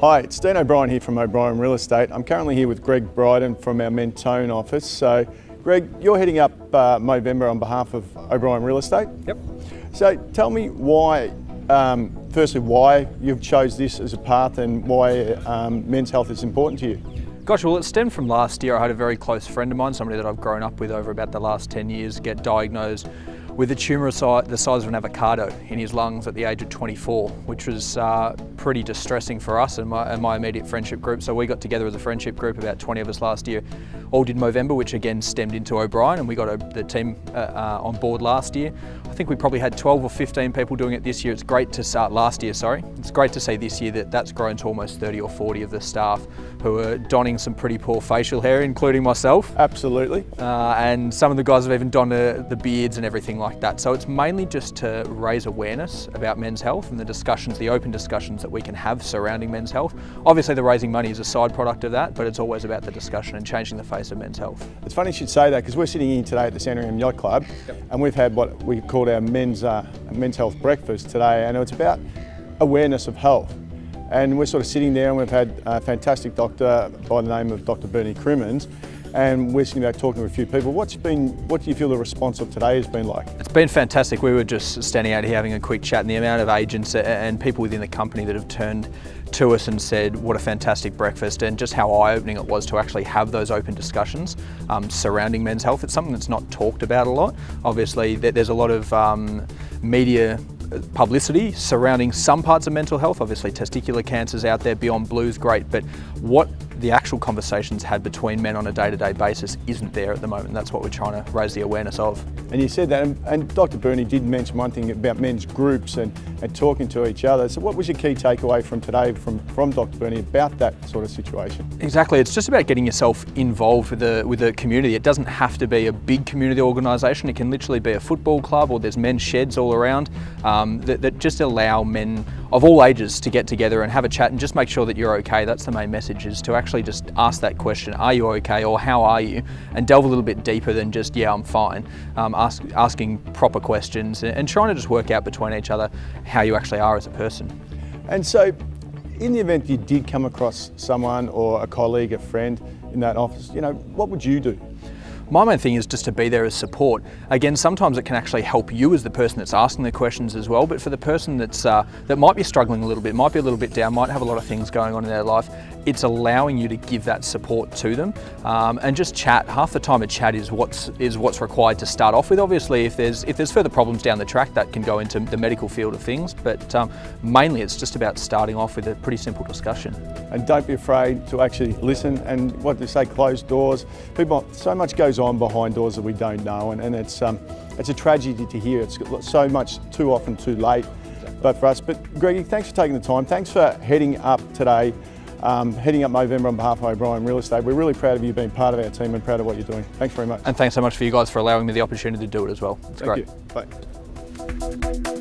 Hi, it's Dean O'Brien here from OBrien Real Estate. I'm currently here with Greg Brydon from our Mentone office. So, Greg, you're heading up Movember on behalf of OBrien Real Estate. Yep. So, tell me why, firstly, why you've chose this as a path and why men's health is important to you. Gosh, well, it stemmed from last year. I had a very close friend of mine, somebody that I've grown up with over about the last 10 years, get diagnosed with a tumour the size of an avocado in his lungs at the age of 24, which was pretty distressing for us and my immediate friendship group. So we got together as a friendship group, about 20 of us last year, all did Movember, which again stemmed into O'Brien, and we got the team on board last year. I think we probably had 12 or 15 people doing it this year. It's great to start last year, sorry. It's great to see this year that's grown to almost 30 or 40 of the staff who are donning some pretty poor facial hair, including myself. Absolutely. And some of the guys have even donned the beards and everything like that. So it's mainly just to raise awareness about men's health and the discussions, the open discussions that we can have surrounding men's health. Obviously the raising money is a side product of that, but it's always about the discussion and changing the face of men's health. It's funny you should say that because we're sitting here today at the Sandringham Yacht Club. Yep. And we've had what we called our men's health breakfast today, and it's about awareness of health. And we're sort of sitting there and we've had a fantastic doctor by the name of Dr. Bernie Crimmins, and we're sitting there talking to a few people. What do you feel the response of today has been like? It's been fantastic. We were just standing out here having a quick chat, and the amount of agents and people within the company that have turned to us and said what a fantastic breakfast, and just how eye-opening it was to actually have those open discussions surrounding men's health. It's something that's not talked about a lot. Obviously there's a lot of media publicity surrounding some parts of mental health. Obviously testicular cancer's out there, Beyond Blue's great, but what the actual conversations had between men on a day-to-day basis isn't there at the moment. That's what we're trying to raise the awareness of. And you said that, and Dr. Bernie did mention one thing about men's groups and talking to each other. So what was your key takeaway from today from Dr. Bernie about that sort of situation? Exactly, it's just about getting yourself involved with the community. It doesn't have to be a big community organisation. It can literally be a football club, or there's men's sheds all around that just allow men of all ages to get together and have a chat and just make sure that you're okay. That's the main message, is to actually just ask that question, are you okay, or how are you, and delve a little bit deeper than just, yeah, I'm fine. Asking proper questions and trying to just work out between each other how you actually are as a person. And so, in the event you did come across someone or a colleague, a friend in that office, what would you do? My main thing is just to be there as support. Again, sometimes it can actually help you as the person that's asking the questions as well, but for the person that might be struggling a little bit, might be a little bit down, might have a lot of things going on in their life, it's allowing you to give that support to them and just chat. Half the time a chat is what's required to start off with. Obviously, if there's further problems down the track, that can go into the medical field of things, but mainly it's just about starting off with a pretty simple discussion. And don't be afraid to actually listen, and what they say, closed doors. So much goes on behind doors that we don't know, and it's a tragedy to hear. It's so much too often too late, but for us. But Greggy, thanks for taking the time. Thanks for heading up today, heading up Movember on behalf of OBrien Real Estate. We're really proud of you being part of our team and proud of what you're doing. Thanks very much. And thanks so much for you guys for allowing me the opportunity to do it as well. It's great. Thank you. Bye.